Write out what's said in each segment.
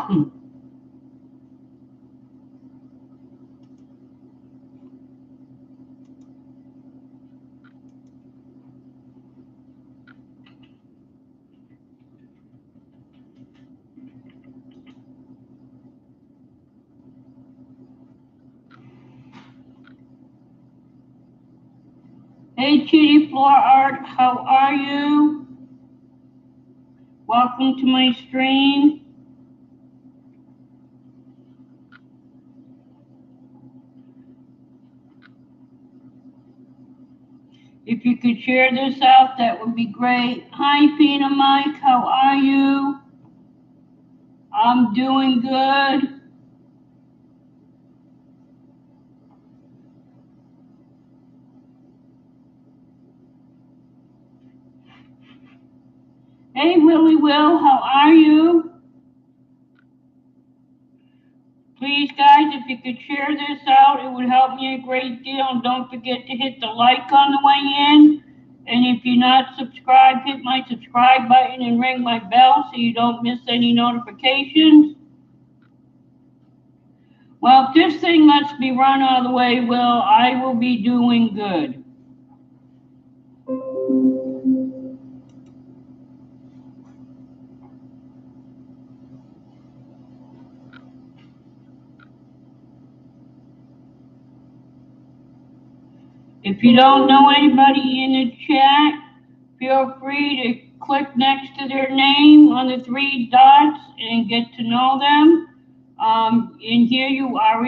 Hey, Cutie Floor Art, how are you? Welcome to my stream. If you could share this out, that would be great. Hi, Pina Mike, how are you? I'm doing good. Hey, Willie Will, how are you? Please, guys, if you could share this out, it would help me a great deal. And don't forget to hit the like on the way in. And if you're not subscribed, hit my subscribe button and ring my bell so you don't miss any notifications. Well, if this thing lets me run all the way, Will, I will be doing good. If you don't know anybody in the chat, feel free to click next to their name on the three dots and get to know them. In here, you are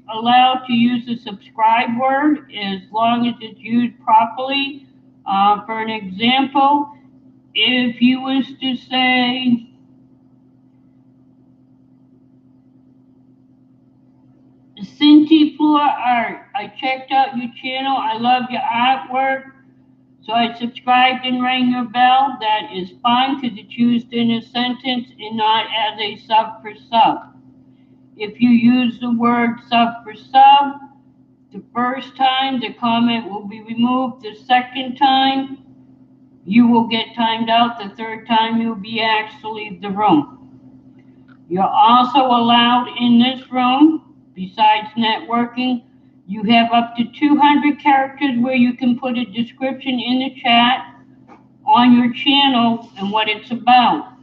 allowed to use the subscribe word as long as it's used properly. For an example, if you was to say, Cinti Floor Art, I checked out your channel. I love your artwork. So I subscribed and rang your bell. That is fine because it's used in a sentence and not as a sub for sub. If you use the word sub for sub, the first time the comment will be removed. The second time you will get timed out. The third time you'll be asked to leave the room. You're also allowed in this room, besides networking, you have up to 200 characters where you can put a description in the chat on your channel and what it's about.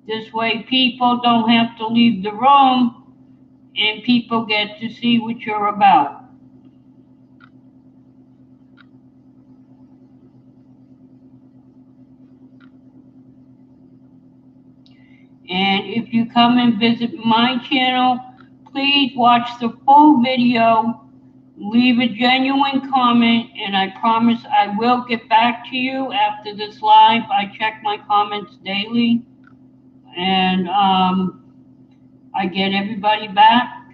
This way people don't have to leave the room and people get to see what you're about. And if you come and visit my channel, please watch the full video. Leave a genuine comment, and I promise I will get back to you after this live. I check my comments daily, and I get everybody back.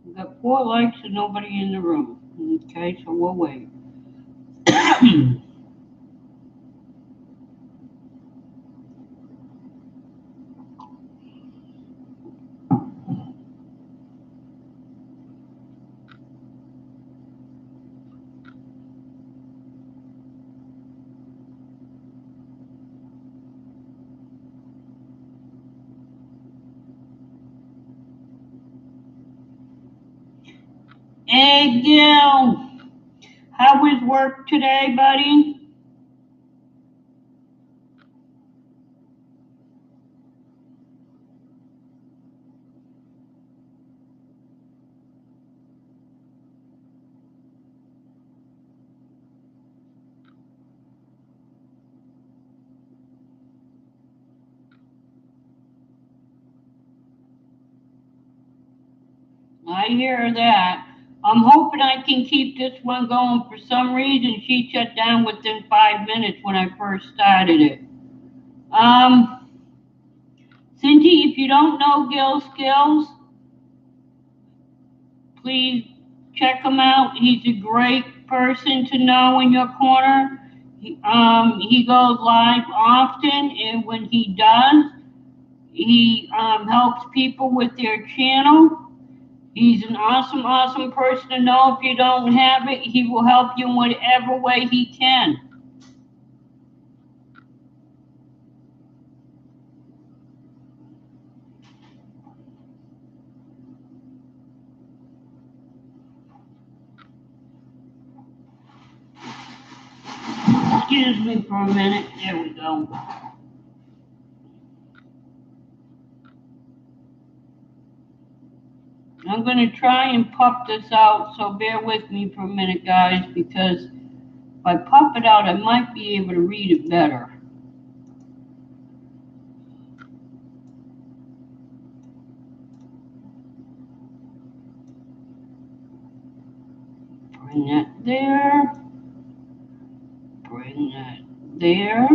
We've got 4 likes and nobody in the room. Okay, so we'll wait. Hey, Gil, how was work today, buddy? I hear that. I'm hoping I can keep this one going. For some reason, she shut down within 5 minutes when I first started it. Cindy, if you don't know Gil Skills, please check him out. He's a great person to know in your corner. He goes live often, and when he does, he helps people with their channel. He's an awesome, awesome person to know. If you don't have it, he will help you in whatever way he can. Excuse me for a minute. There we go. I'm going to try and puff this out, so bear with me for a minute, guys, because if I puff it out, I might be able to read it better. Bring that there. Bring that there.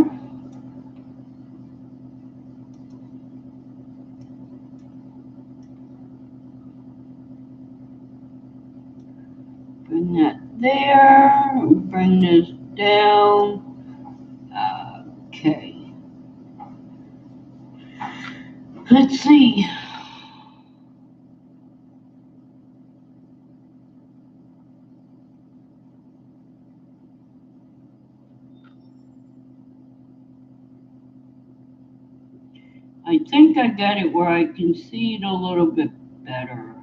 Bring that there. Bring this down. Okay. Let's see. I think I got it where I can see it a little bit better.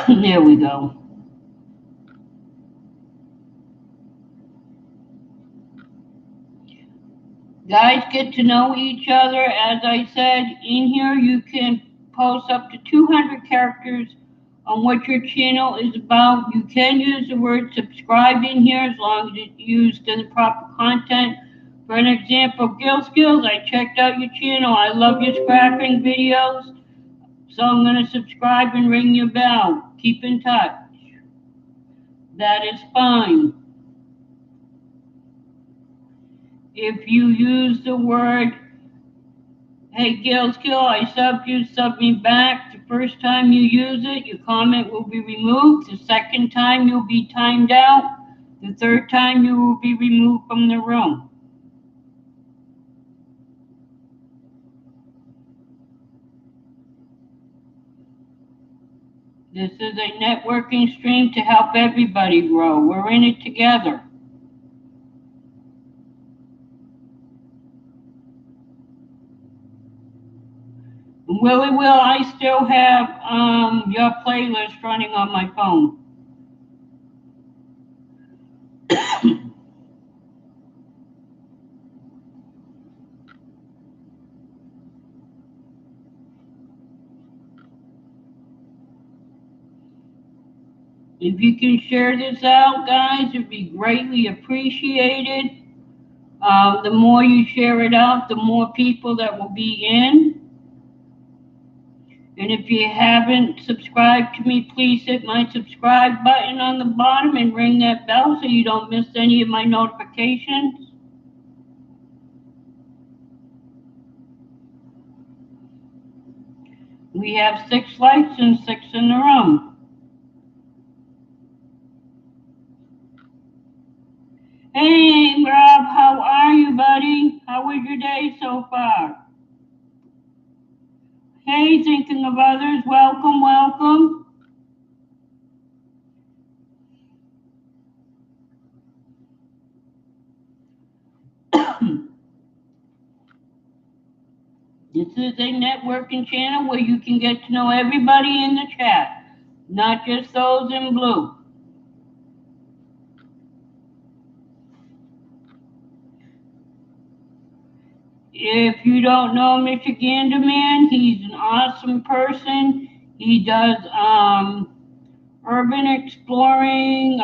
There we go. Guys, get to know each other. As I said, in here you can post up to 200 characters on what your channel is about. You can use the word subscribe in here as long as it's used in the proper content. For an example, Gil Skills, I checked out your channel. I love your scrapping videos. So I'm going to subscribe and ring your bell. Keep in touch. That is fine. If you use the word, hey, Gil Skill, I subbed you, sub me back. The first time you use it, your comment will be removed. The second time, you'll be timed out. The third time, you will be removed from the room. This is a networking stream to help everybody grow. We're in it together. Willie Will, I still have your playlist running on my phone. If you can share this out, guys, it'd be greatly appreciated. The more you share it out, the more people that will be in. And if you haven't subscribed to me, please hit my subscribe button on the bottom and ring that bell so you don't miss any of my notifications. We have 6 likes and 6 in the room. Hey, Rob, how are you, buddy? How was your day so far? Hey, thinking of others, welcome, welcome. This is a networking channel where you can get to know everybody in the chat, not just those in blue. If you don't know Mr. Ganderman, he's an awesome person. He does urban exploring.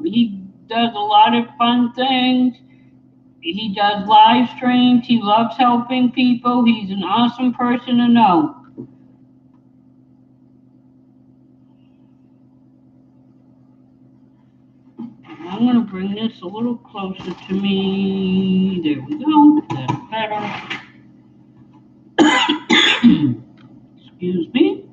He does a lot of fun things. He does live streams. He loves helping people. He's an awesome person to know. I'm going to bring this a little closer to me. There we go. That's better. Excuse me.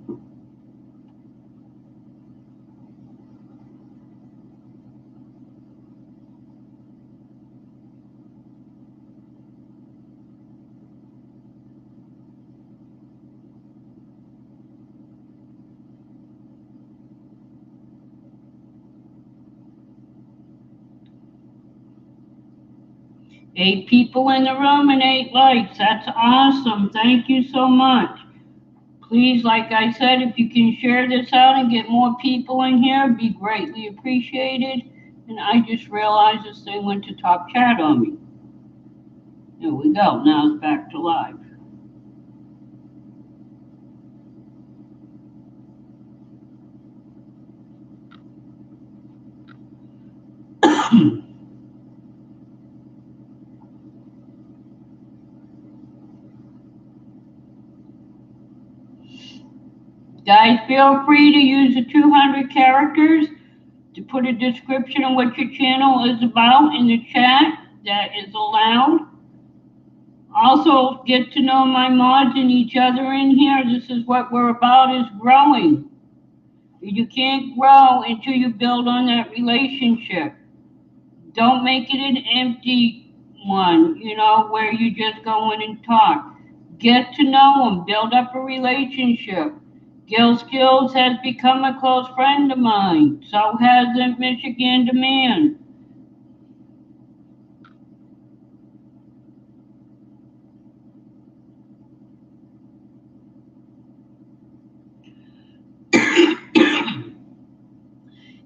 Eight people in the room and 8 likes. That's awesome. Thank you so much. Please, like I said, if you can share this out and get more people in here, it'd be greatly appreciated. And I just realized this thing went to top chat on me. There we go. Now it's back to live. Guys, feel free to use the 200 characters to put a description of what your channel is about in the chat. That is allowed. Also, get to know my mods and each other in here. This is what we're about, is growing. You can't grow until you build on that relationship. Don't make it an empty one, where you just go in and talk. Get to know them, build up a relationship. Gil Skills has become a close friend of mine. So has Michigan Demand.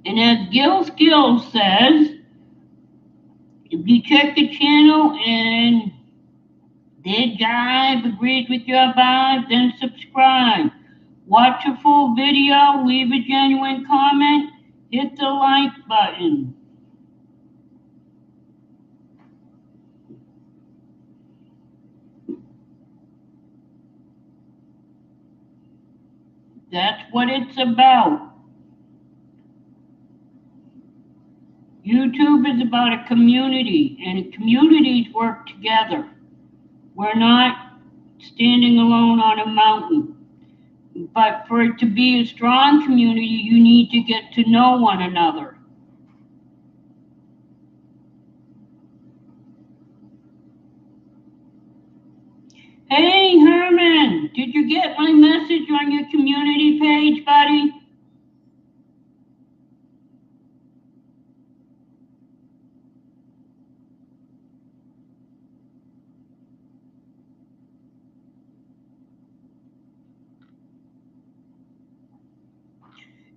And as Gil Skills says, if you check the channel and their jive agrees with your vibe, then subscribe. Watch a full video, leave a genuine comment, hit the like button. That's what it's about. YouTube is about a community, and communities work together. We're not standing alone on a mountain. But for it to be a strong community, you need to get to know one another. Hey, Herman, did you get my message on your community page, buddy?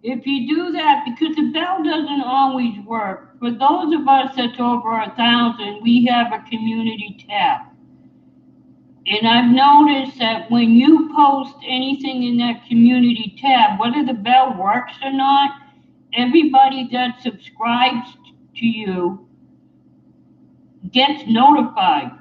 If you do that, because the bell doesn't always work, for those of us that's over 1,000, we have a community tab. And I've noticed that when you post anything in that community tab, whether the bell works or not, everybody that subscribes to you gets notified.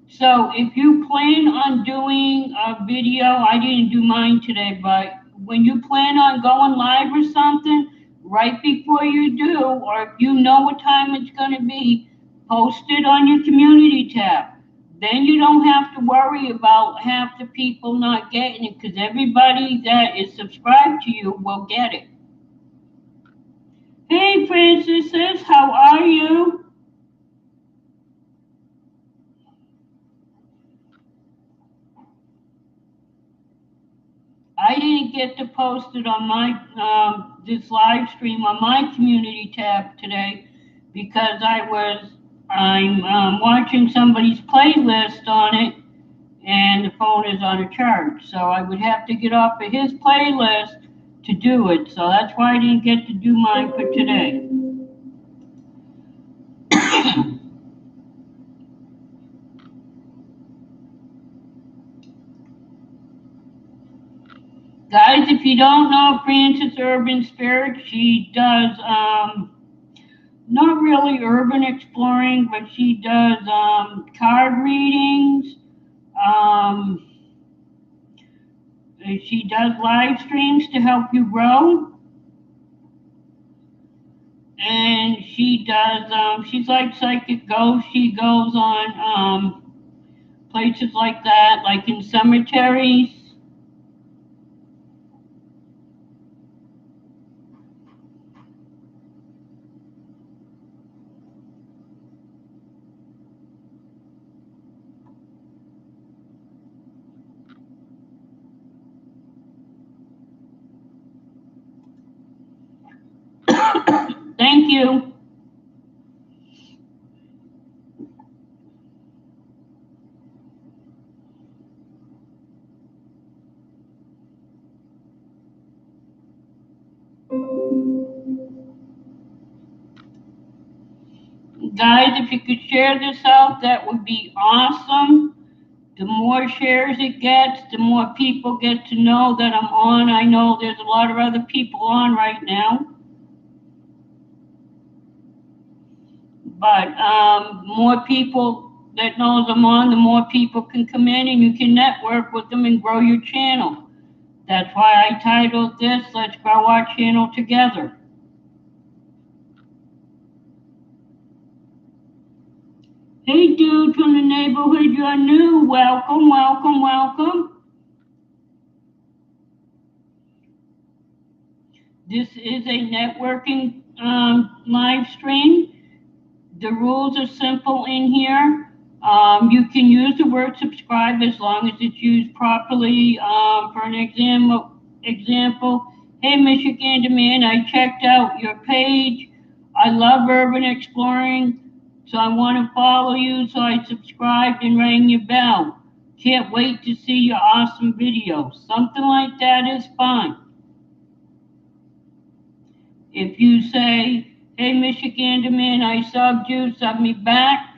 So if you plan on doing a video, I didn't do mine today, but when you plan on going live or something, right before you do, or if you know what time it's going to be, post it on your community tab. Then you don't have to worry about half the people not getting it, because everybody that is subscribed to you will get it. Hey, Francis, how are you? I didn't get to post it on my this live stream on my community tab today because I'm watching somebody's playlist on it, and the phone is on a charge, so I would have to get off of his playlist to do it. So that's why I didn't get to do mine for today. Guys, if you don't know Frances Urban Spirit, she does not really urban exploring, but she does card readings. She does live streams to help you grow. And she does, she's like Psychic Ghost. She goes on places like that, like in cemeteries. Thank you. Guys, if you could share this out, that would be awesome. The more shares it gets, the more people get to know that I'm on. I know there's a lot of other people on right now. But more people that knows I'm on, the more people can come in and you can network with them and grow your channel. That's why I titled this, Let's Grow Our Channel Together. Hey dude from the neighborhood, you're new. Welcome, welcome, welcome. This is a networking live stream. The rules are simple in here. You can use the word subscribe as long as it's used properly. For an example, hey Michigander Man, I checked out your page. I love urban exploring, so I want to follow you, so I subscribed and rang your bell. Can't wait to see your awesome videos. Something like that is fine. If you say, hey Michigander Man, I subbed you, sub me back,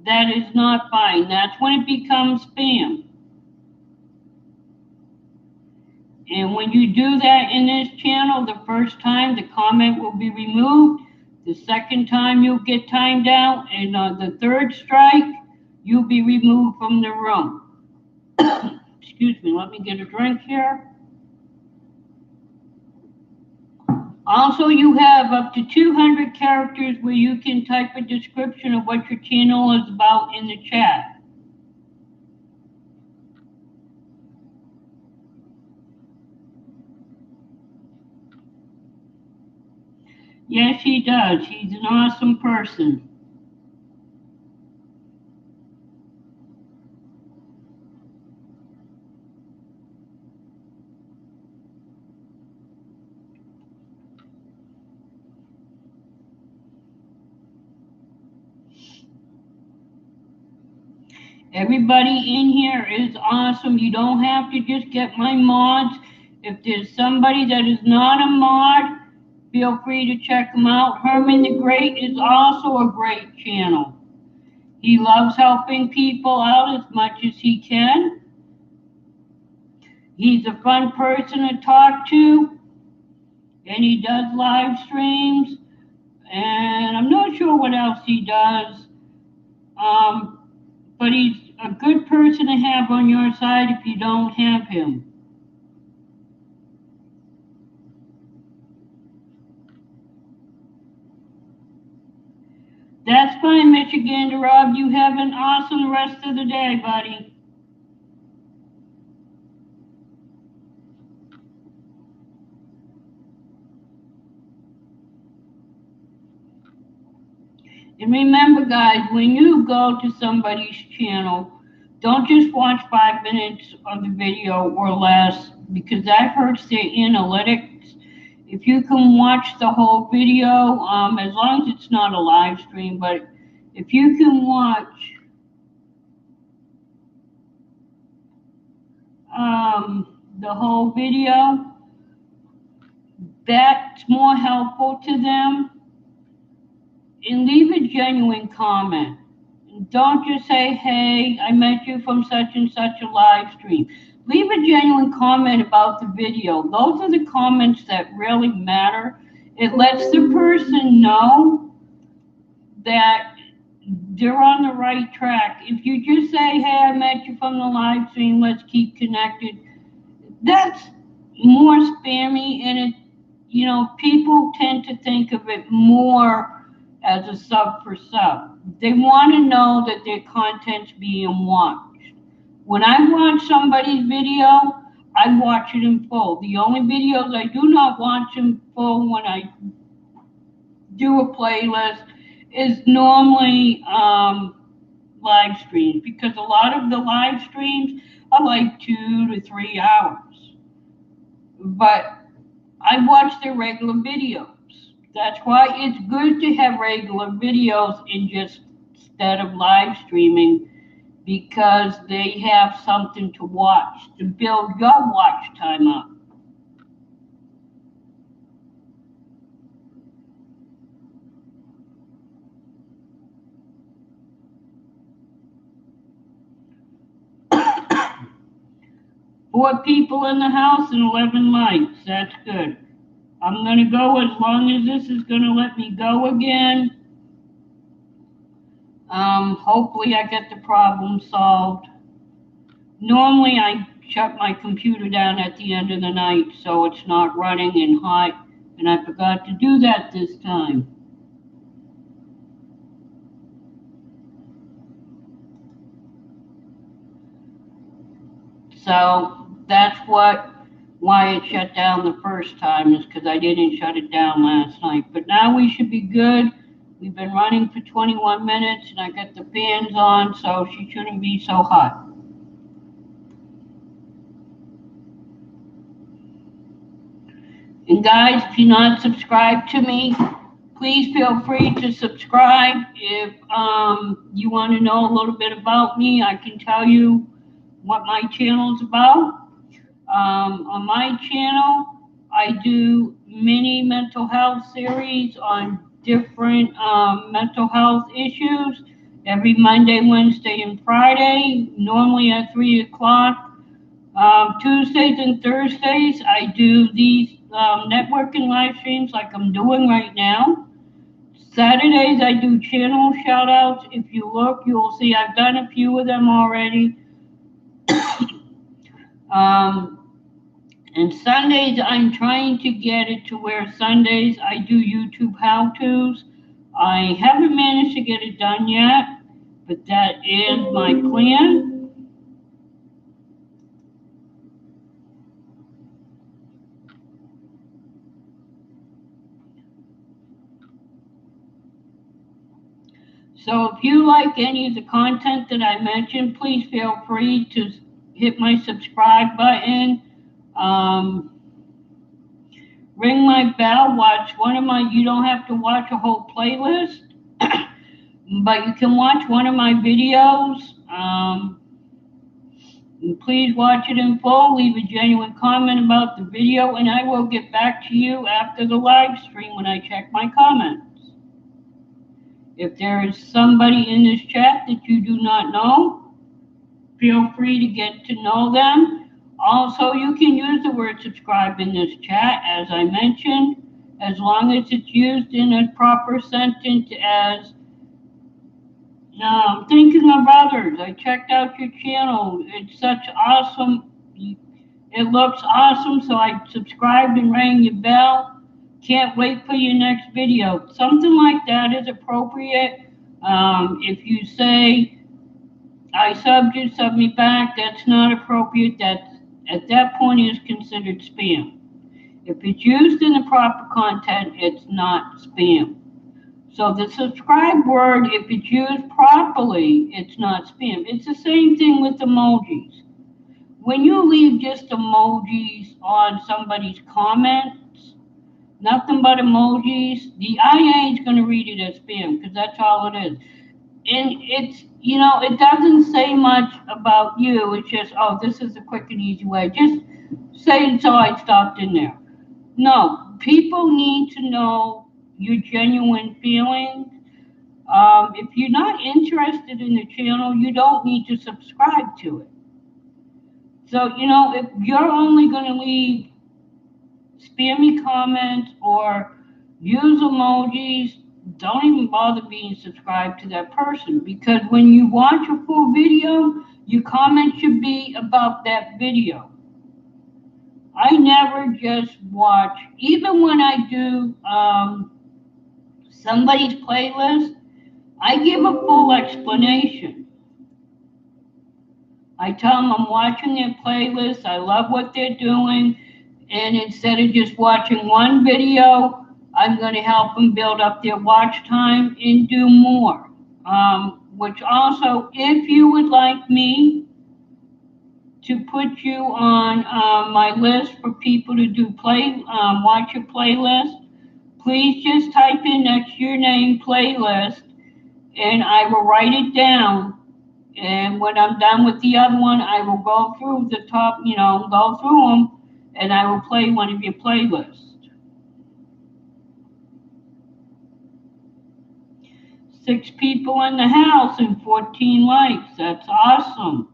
that is not fine. That's when it becomes spam. And when you do that in this channel, the first time the comment will be removed. The second time you'll get timed out, and on the third strike, you'll be removed from the room. Excuse me, let me get a drink here. Also, you have up to 200 characters where you can type a description of what your channel is about in the chat. Yes, he does. He's an awesome person. Everybody in here is awesome. You don't have to just get my mods. If there's somebody that is not a mod, feel free to check them out. Herman the Great is also a great channel. He loves helping people out as much as he can. He's a fun person to talk to, and he does live streams, and I'm not sure what else he does, but he's a good person to have on your side if you don't have him. That's fine, Michigander Rob. You have an awesome rest of the day, buddy. And remember, guys, when you go to somebody's channel, don't just watch 5 minutes of the video or less, because that hurts their analytics. If you can watch the whole video, as long as it's not a live stream, but if you can watch the whole video, that's more helpful to them. And leave a genuine comment. Don't just say, hey, I met you from such and such a live stream. Leave a genuine comment about the video. Those are the comments that really matter. It lets the person know that they're on the right track. If you just say, hey, I met you from the live stream, let's keep connected, that's more spammy, and it, you know, people tend to think of it more as a sub for sub. They want to know that their content's being watched. When I watch somebody's video, I watch it in full. The only videos I do not watch in full when I do a playlist is normally live streams, because a lot of the live streams are like 2 to 3 hours. But I watch their regular videos. That's why it's good to have regular videos instead of live streaming, because they have something to watch to build your watch time up. 4 people in the house and 11 likes. That's good. I'm going to go as long as this is going to let me go again. Hopefully I get the problem solved. Normally I shut my computer down at the end of the night so it's not running and hot, and I forgot to do that this time. So that's why it shut down the first time, is because I didn't shut it down last night. But now we should be good. We've been running for 21 minutes and I got the fans on, so she shouldn't be so hot. And guys, if you're not subscribed to me, please feel free to subscribe. If you want to know a little bit about me, I can tell you what my channel is about. On my channel, I do mini mental health series on different mental health issues every Monday, Wednesday, and Friday, normally at 3 o'clock. Tuesdays and Thursdays, I do these networking live streams like I'm doing right now. Saturdays, I do channel shout outs. If you look, you'll see I've done a few of them already. And Sundays, I'm trying to get it to where Sundays I do YouTube how-tos. I haven't managed to get it done yet, but that is my plan. So if you like any of the content that I mentioned, please feel free to hit my subscribe button. Ring my bell, watch one of my, you don't have to watch a whole playlist, but you can watch one of my videos. Please watch it in full, leave a genuine comment about the video, and I will get back to you after the live stream when I check my comments. If there is somebody in this chat that you do not know, feel free to get to know them. Also, you can use the word subscribe in this chat, as I mentioned, as long as it's used in a proper sentence as, thinking of others. I checked out your channel. It's such awesome. It looks awesome, so I subscribed and rang your bell. Can't wait for your next video. Something like that is appropriate. If you say, I subbed you, sub me back, that's not appropriate. That at that point is considered spam. If it's used in the proper content, it's not spam. So the subscribe word, if it's used properly, it's not spam. It's the same thing with emojis. When you leave just emojis on somebody's comments, nothing but emojis, the IA is going to read it as spam because that's all it is. And it's, it doesn't say much about you. It's just, oh, this is a quick and easy way. Just say it so I stopped in there. No, people need to know your genuine feelings. If you're not interested in the channel, you don't need to subscribe to it. So, if you're only going to leave spammy comments or use emojis, don't even bother being subscribed to that person, because when you watch a full video, your comment should be about that video. I never just watch, even when I do somebody's playlist, I give a full explanation. I tell them I'm watching their playlist, I love what they're doing, and instead of just watching one video, I'm going to help them build up their watch time and do more. Which also, if you would like me to put you on my list for people to do watch your playlist, please just type in next to your name playlist, and I will write it down. And when I'm done with the other one, I will go through the top, go through them, and I will play one of your playlists. 6 people in the house and 14 likes. That's awesome.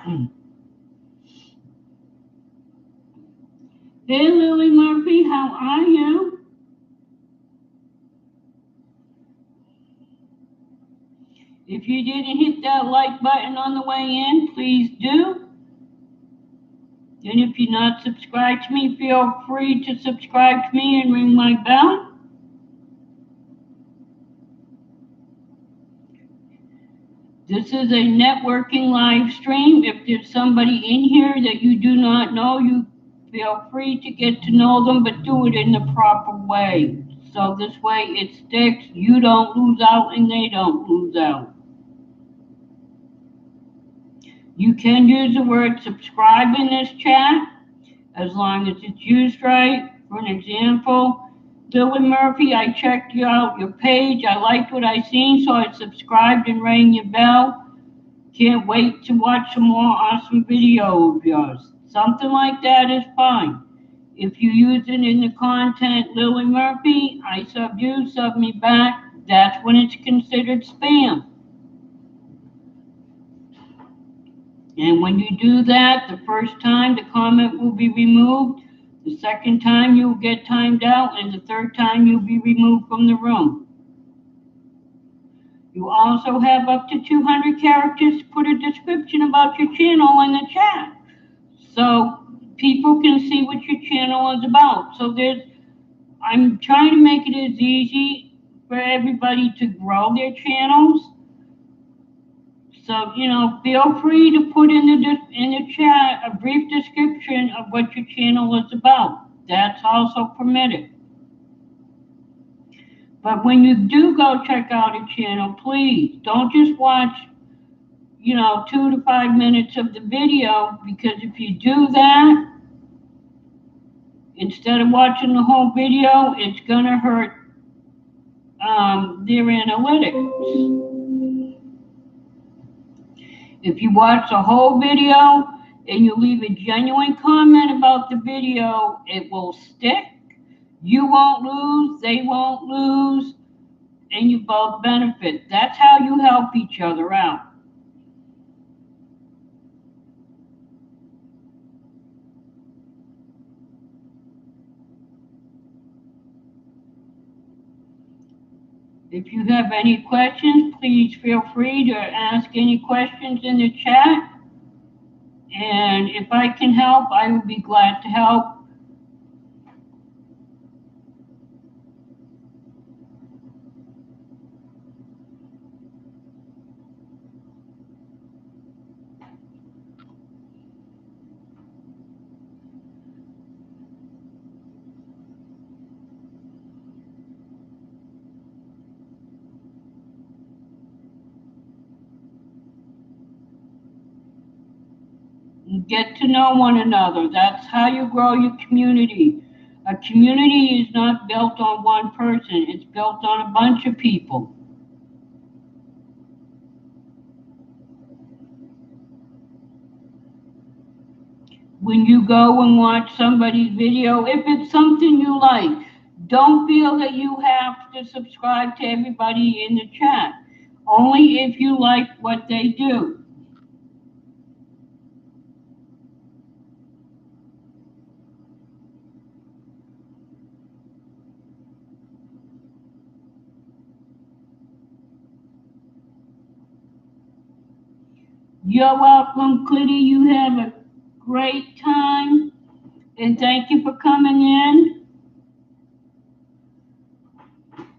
Hey, Lily Murphy, how are you? If you didn't hit that like button on the way in, please do. And if you're not subscribed to me, feel free to subscribe to me and ring my bell. This is a networking live stream. If there's somebody in here that you do not know, you feel free to get to know them, but do it in the proper way. So this way it sticks, you don't lose out and they don't lose out. You can use the word subscribe in this chat as long as it's used right. For an example, Lily Murphy, I checked you out your page. I liked what I seen, so I subscribed and rang your bell. Can't wait to watch some more awesome video of yours. Something like that is fine. If you use it in the content, Lily Murphy, I sub you, sub me back. That's when it's considered spam. And when you do that, the first time the comment will be removed, the second time you'll get timed out, and the third time you'll be removed from the room. You also have up to 200 characters to put a description about your channel in the chat, so people can see what your channel is about. So I'm trying to make it as easy for everybody to grow their channels. So, feel free to put in the chat a brief description of what your channel is about. That's also permitted. But when you do go check out a channel, please don't just watch, 2 to 5 minutes of the video, because if you do that, instead of watching the whole video, it's going to hurt their analytics. If you watch the whole video and you leave a genuine comment about the video, it will stick. You won't lose, they won't lose, and you both benefit. That's how you help each other out. If you have any questions, please feel free to ask any questions in the chat. And if I can help, I will be glad to help. Get to know one another. That's how you grow your community. A community is not built on one person. It's built on a bunch of people. When you go and watch somebody's video, if it's something you like, don't feel that you have to subscribe to everybody in the chat. Only if you like what they do. You're welcome, Clitty. You have a great time. And thank you for coming in.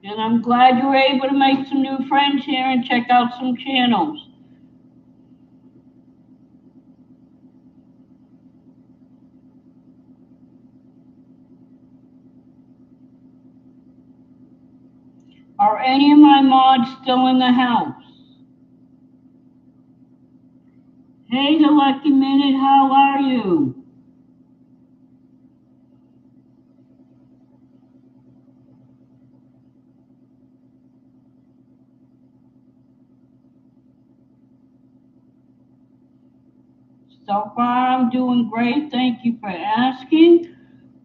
And I'm glad you were able to make some new friends here and check out some channels. Are any of my mods still in the house? Hey, the Lucky Minute, how are you? So far, I'm doing great. Thank you for asking.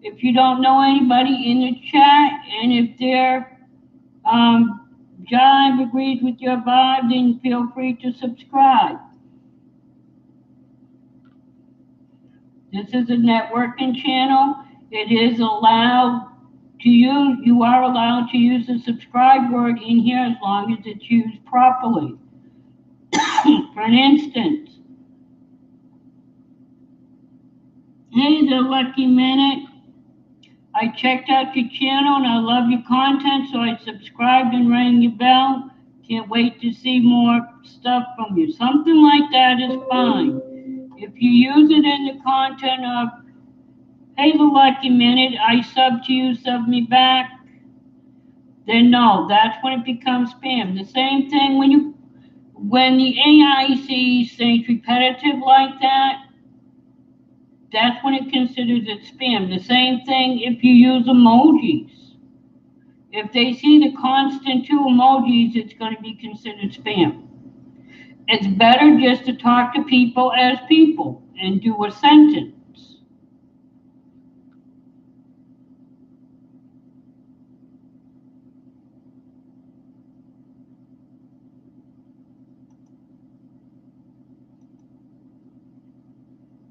If you don't know anybody in the chat, and if their jive agrees with your vibe, then feel free to subscribe. This is a networking channel. It is allowed to use, you are allowed to use the subscribe word in here as long as it's used properly. For an instance, hey, the lucky minute. I checked out your channel and I love your content, so I subscribed and rang your bell. Can't wait to see more stuff from you. Something like that is fine. If you use it in the content of, hey, the lucky minute, I sub to you, sub me back, then no, that's when it becomes spam. The same thing when the AI sees things repetitive like that, that's when it considers it spam. The same thing if you use emojis. If they see the constant two emojis, it's going to be considered spam. It's better just to talk to people as people and do a sentence.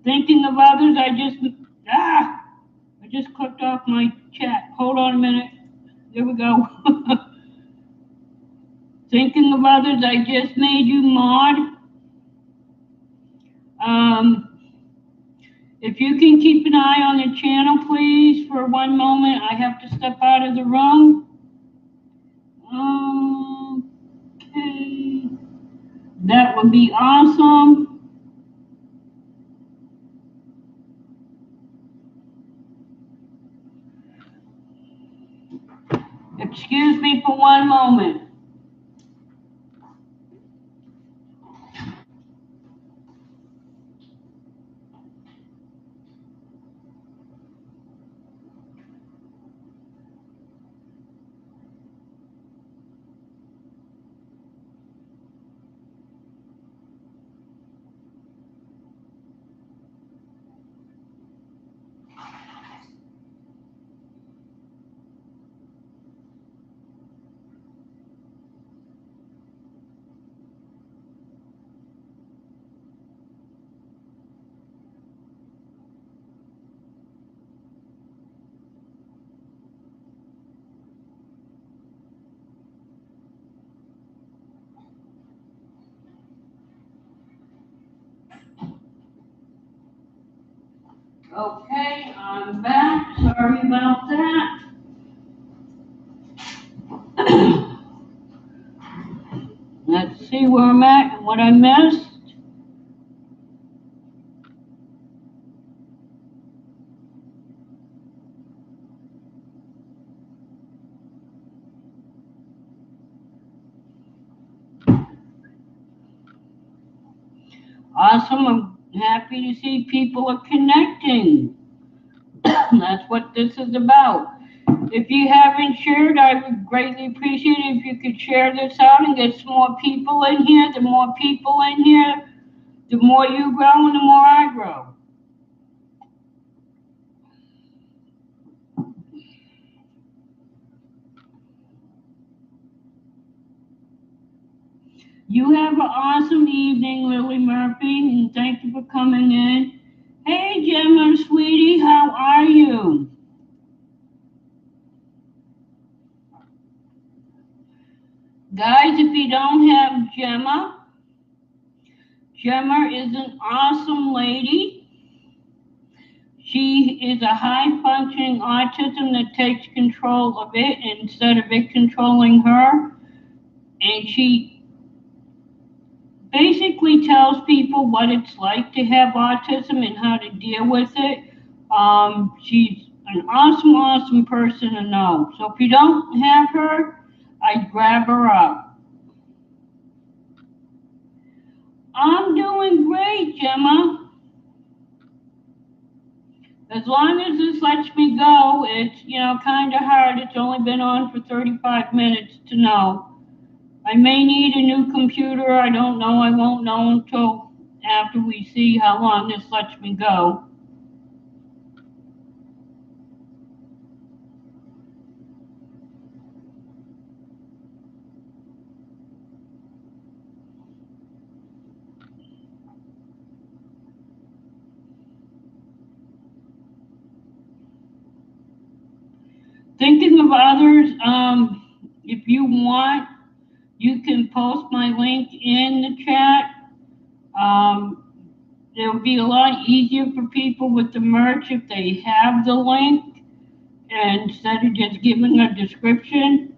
Thinking of others, I just clicked off my chat. Hold on a minute. There we go. Thinking of others, I just made you mod. If you can keep an eye on the channel, please, for one moment. I have to step out of the room. Okay. That would be awesome. Excuse me for one moment. Okay, I'm back. Sorry about that. Let's see where I'm at and what I missed. Awesome. I'm happy to see people are connecting. That's what this is about. If you haven't shared, I would greatly appreciate it if you could share this out and get some more people in here. The more people in here, the more you grow and the more I grow. You have an awesome evening, Lily Murphy, and thank you for coming in. Hey, Gemma, sweetie, how are you? Guys, if you don't have Gemma, Gemma is an awesome lady. She is a high-functioning autism that takes control of it instead of it controlling her. And she basically tells people what it's like to have autism and how to deal with it. She's an awesome, awesome person to know. So if you don't have her, I'd grab her up. I'm doing great, Gemma. As long as this lets me go, it's, kind of hard. It's only been on for 35 minutes to know. I may need a new computer. I don't know. I won't know until after we see how long this lets me go. thinking of others. If you want, you can post my link in the chat. Um, it'll be a lot easier for people with the merch if they have the link instead of just giving a description.